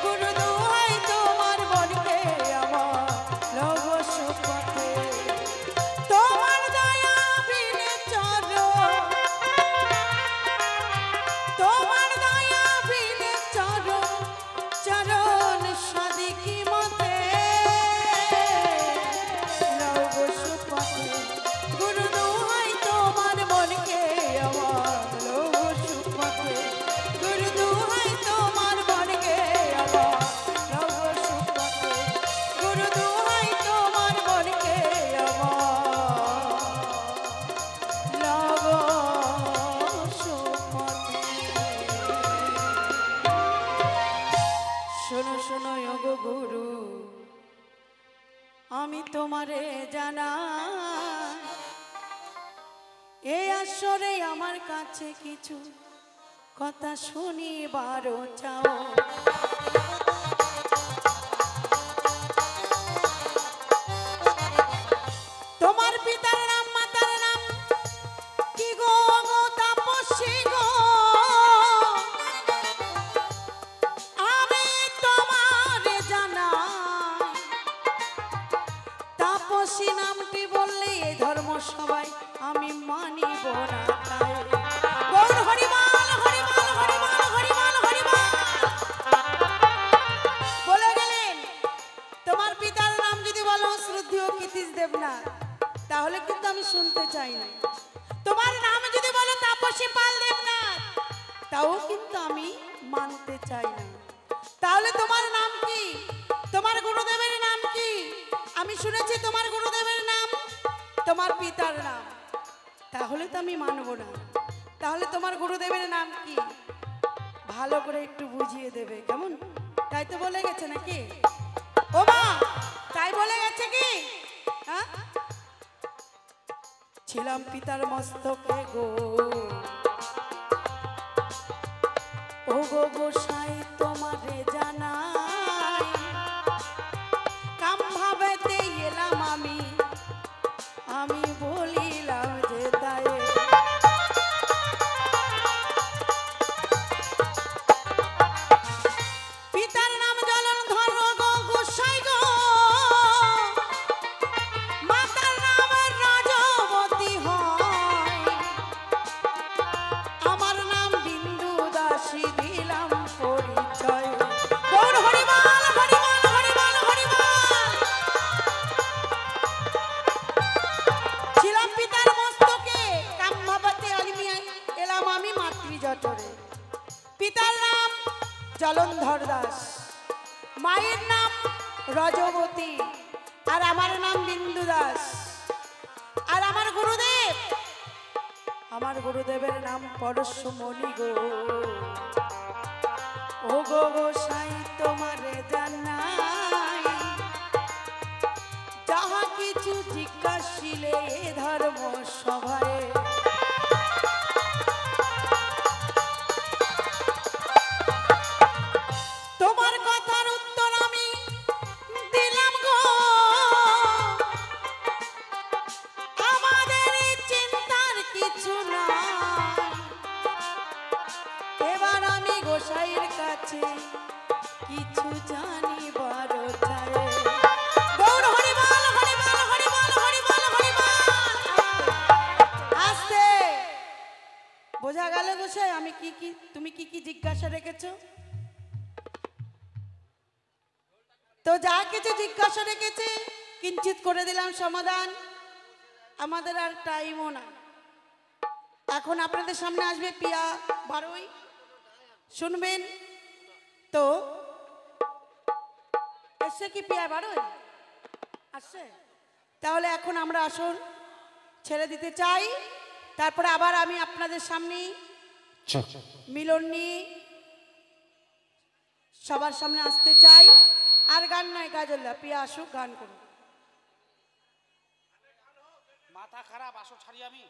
গুরু দোহাই তোমার মনকে আমার লৌহ সুপথে। তোমার দয়া বিনে চরণ, তোমার দয়া বিনে চরণ, চরণ সাদিকি মতে লৌহ সুপথে। গুরু দোহাই তোমার মনকে আমার লৌহ সুপথে, গুরু দোহাই তোমার মনকে আমার লৌহ সুপথে, গুরু দোহাই তোমার মনকে আমার লৌহ সুপথে। শোনো শোনো ওগো গুরু, আমি তোমারে জানাই, এই আসরে আমার কাছে কিছু কথা শুনিবারও চাও। তোমার পিতার নাম মাতার নাম কি গো, গো তাপসী গো। আমি তোমারে জানাই, তাপসী নামটি বললে এই ধর্ম সবাই আমি মানিব না। তাই গৌর হরিবল, হরিবল, হরিবল, হরিবল, হরিবল বলে গেলেন। তোমার পিতার নাম যদি বলো শ্রদ্ধেয় কীর্তিশ দেবনাথ, তাহলে কিন্তু আমি শুনতে চাই না। তোমার নাম যদি বলো তাপসী পাল দেবনাথ, তাও কিন্তু আমি মানতে চাই না। তাহলে তোমার নাম কি? তোমার গুরুদেবের নাম কি? আমি শুনেছি তোমার গুরুদেবের নাম তোমার পিতার নাম, তাহলে তো আমি মানব না। তাহলে তোমার গুরুদেবের নাম কি? ভালো করে একটু বুঝিয়ে দেবে কেমন? তাই তো বলে গেছে নাকি? ও মা, তাই বলে গেছে কি? হ্যাঁ, ছিলাম পিতার মস্তকে গো, ও গো গোসাই তোমারে জানাই, কাম ভাবেতে এলাম আমি, আমি বলিলাম যে তাই। জলন্ধর দাস, মায়ের নাম রজবতী, আর আমার নাম বিন্দু দাস। আর আমার গুরুদেবের নাম পরশমণি গো। ও গো গোসাই তোমারে জানাই, যাহা কিছু জিজ্ঞাসিলে ধর্ম সভায়। তোমার কথার উত্তর আমি দিলাম গো, আমাদের চিন্তার কিছু নাই। এবার আমি গোসাইয়ের কাছে কিছু জানিবার চাই। গৌর হরিবল হরিবল হরিবল হরিবল হরিবল। আস্তে বোঝা গেল গোসাই আমি তুমি কি জিজ্ঞাসা রেখেছো? তো যা কিছু জিজ্ঞাসা রেখেছে কিঞ্চিত করে দিলাম সমাধান। আমাদের আর টাইমও না। এখন আপনাদের সামনে আসবে পিয়া বারোই, শুনবেন তো। এসে কি পিয়া বারোই আসছে? তাহলে এখন আমরা আসন ছেড়ে দিতে চাই। তারপরে আবার আমি আপনাদের সামনে মিলন নিয়ে সবার সামনে আসতে চাই। আর গান নয়, গাজল্লা পিয়া আসুক, গান করুন। মাথা খারাপ, আসো ছাড়ি আমি।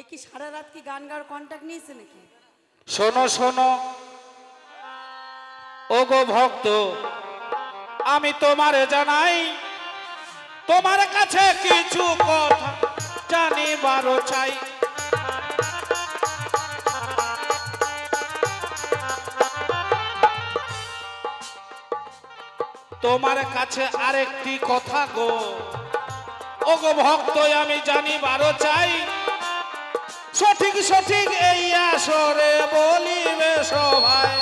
এ কি সারা রাত কি গান গাওয়ার কন্ট্যাক্ট নিয়েছে নাকি? শোনো শোনো ও গো ভক্ত, আমি তোমারে জানাই, তোমার কাছে কিছু কথা জানিবারও চাই। তোমার কাছে আরেকটি কথা গো, ও গো ভক্ত আমি জানিবারও চাই। সঠিক সঠিক এই আসরে বলিবে সবাই।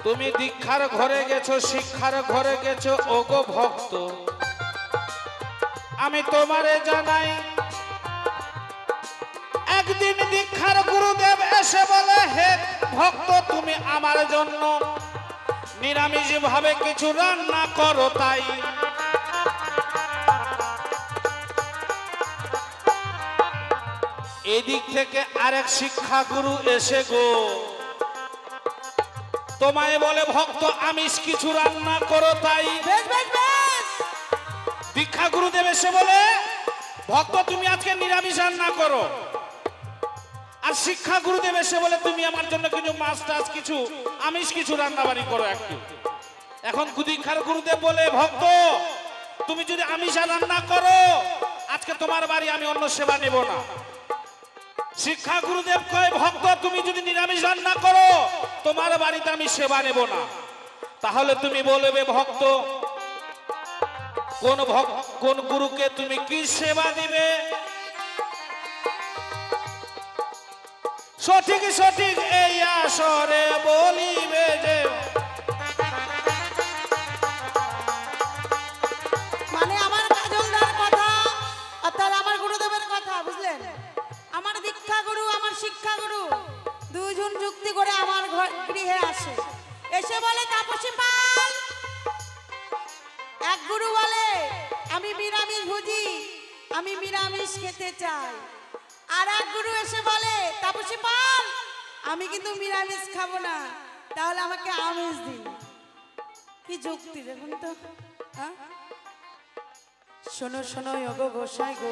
তুমি দীক্ষার ঘরে গেছো, শিক্ষার ঘরে গেছো ও গো ভক্ত, আমি তোমারে জানাই। একদিন দীক্ষার গুরুদেব এসে বলে, হে ভক্ত তুমি আমার জন্য নিরামিষ ভাবে কিছু রান্না করো তাই। এদিক থেকে আরেক শিক্ষা গুরু এসে গো তোমায় বলে, ভক্ত আমিষ কিছু রান্না করো তাই। দীক্ষা গুরুদেব এসে বলে, ভক্ত তুমি আজকে নিরামিষ রান্না করো। আর শিক্ষা গুরুদেব এসে বলে, তুমি আমার জন্য কিছু মাছ টাছ কিছু আমিষ কিছু রান্না বাড়ি করো একটু। এখন দীক্ষার গুরুদেব বলে, ভক্ত তুমি যদি আমিষ রান্না করো, আজকে তোমার বাড়ি আমি অন্য সেবা নেব না। শিক্ষা গুরুদেব কয়, ভক্ত তুমি যদি নিরামিষ রান্না করো, তোমার বাড়িতে আমি সেবা নেব না। তাহলে তুমি বলবে, ভক্ত কোন গুরুকে তুমি কি সেবা দিবে? সঠিক সঠিক এই আসরে বলিবে যে। মানে আমার কাজলদার কথা অর্থাৎ আমার গুরুদেবের কথা, বুঝলেন? আমার দীক্ষা গুরু আমার শিক্ষা গুরু দুজন যুক্তি করে আমার গৃহে আসে, এসে বলে, তাপসী পাল। এক গুরু বলে আমি নিরামিষ ভুজি, আমি নিরামিষ খেতে চাই। আর এক গুরু এসে বলে, তাপসী পাল আমি কিন্তু নিরামিষ খাবো না, তাহলে আমাকে আমিষ দিন। কি যুক্তি দেখুন তো। শোনো শোনো ওগো গোসাই গো,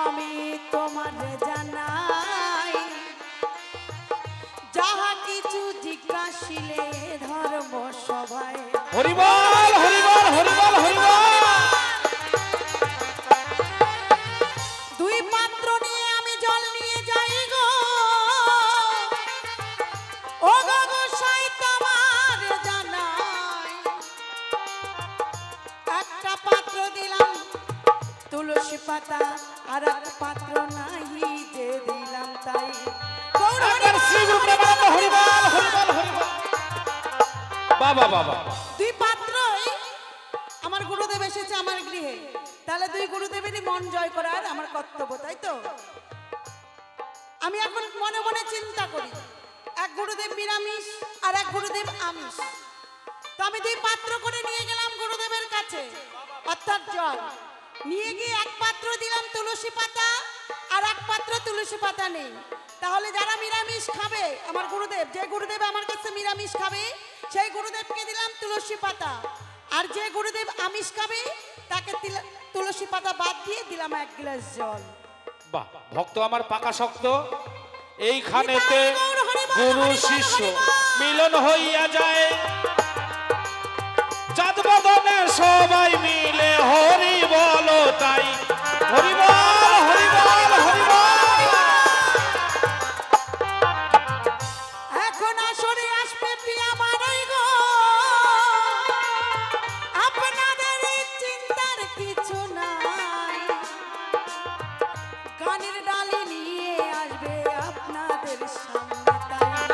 আমি তোমার জানাই, যাহা কিছু জিজ্ঞাসিলে ধর্ম সভায়। হরিবল হরিবল হরিবল হরিবল। দুই পাত্র নিয়ে আমি জল নিয়ে যাই গো, ও গো গোসাই তোমার জানাই। একটা পাত্র দিলাম তুলসী পাতা, আর এক পাত্র নাহি যে দিলাম তাই। বাবা বাবা, দুই পাত্রই আমার গুরুদেব এসেছে আমার গৃহে, তাহলে দুই গুরুদেবেরই মন জয় করার আমার কর্তব্য, তাই তো? আমি এখন মনে মনে চিন্তা করি, এক গুরুদেব নিরামিষ আর এক গুরুদেব আমিষ। তো আমি দুই পাত্র করে নিয়ে গেলাম গুরুদেবের কাছে, অর্থাৎ জল নিয়ে গিয়ে এক পাত্র দিলাম তুলসী পাতা আর এক পাত্র তুলসী পাতা নেই। তাহলে যারা নিরামিষ খাবে, আমার গুরুদেব, যে গুরুদেব আমার কাছে নিরামিষ খাবে সেই গুরুদেবকে দিলাম তুলসী পাতা, আর যে গুরুদেব আমিষ খাবে তাকে তুলসী পাতা বাদ দিয়ে দিলাম এক গ্লাস জল। বাহ, ভক্ত আমার পাকা শক্ত। এইখানেতে গুরু শিষ্য মিলন হইয়া যায়, চাঁদ বদনে সবাই মিলে হরি বলো তাই, হরি বল হরি বল হরি বল। এখন আসরে আসবে প্রিয়া মারই গো, আপনাদের চিন্তার কিছু নাই, গানের ডালি নিয়ে আসবে আপনাদের সামনে তাই।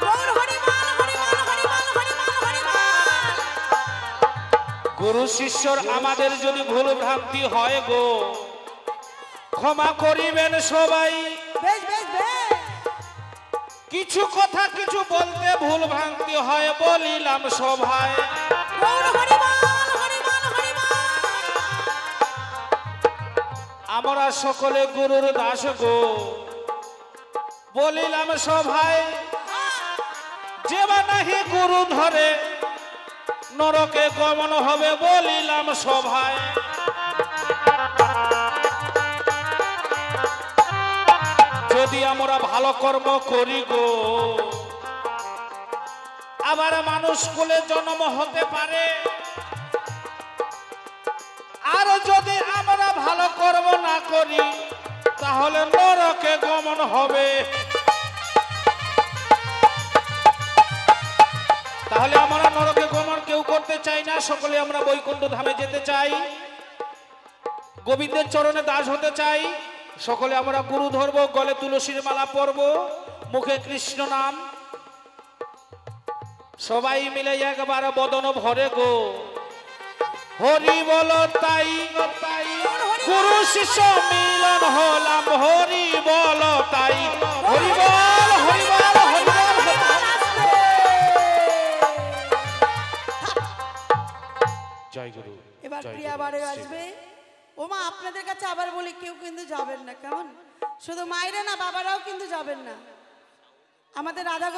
গৌর হরি বল হরি বল হরি বল হরি বল হরি বল। গুরু শিষ্যর আমাদের যদি ভুল ভ্রান্তি হয় গো, ক্ষমা করিবেন সবাই। বেশ বেশ বেশ, কিছু কথা কিছু বলতে ভুল ভ্রান্তি হয়, বলিলাম সভায়। গৌর হরি বল হরি বল হরি বল। আমরা সকলে গুরুর দাস গো, বলিলাম সভায়, যে বা নাহি গুরু ধরে নরকে গমন হবে, বলিলাম সভায়। যদি আমরা ভালো কর্ম করি গো, আবার মানুষ কুলে জন্ম হতে পারে, আর যদি আমরা ভালো কর্ম না করি তাহলে নরকে গমন হবে। তাহলে আমরা নরকে গমন কেউ করতে চাই না, সকলে আমরা বৈকুণ্ঠ ধামে যেতে চাই, গোবিন্দের চরণে দাস হতে চাই। সকলে আমরা গুরু ধরবো, গলে তুলসীর মালা পরবো, মুখে কৃষ্ণ নাম, সবাই মিলে একবার বদন ভরে গো, হরি বলো তাই তাই। গুরু শিষ্য মিলন হলাম, হরি বলো তাই, হরি বল হরি বল হরি বল। জয় গুরু। এবার প্রিয়া বারে আসবে। ওমা, আপনাদের কাছে আবার বলি, কেউ কিন্তু যাবেন না, কেমন? শুধু মায়েরা না, বাবারাও কিন্তু যাবেন না। আমাদের রাধা গোবিন্দ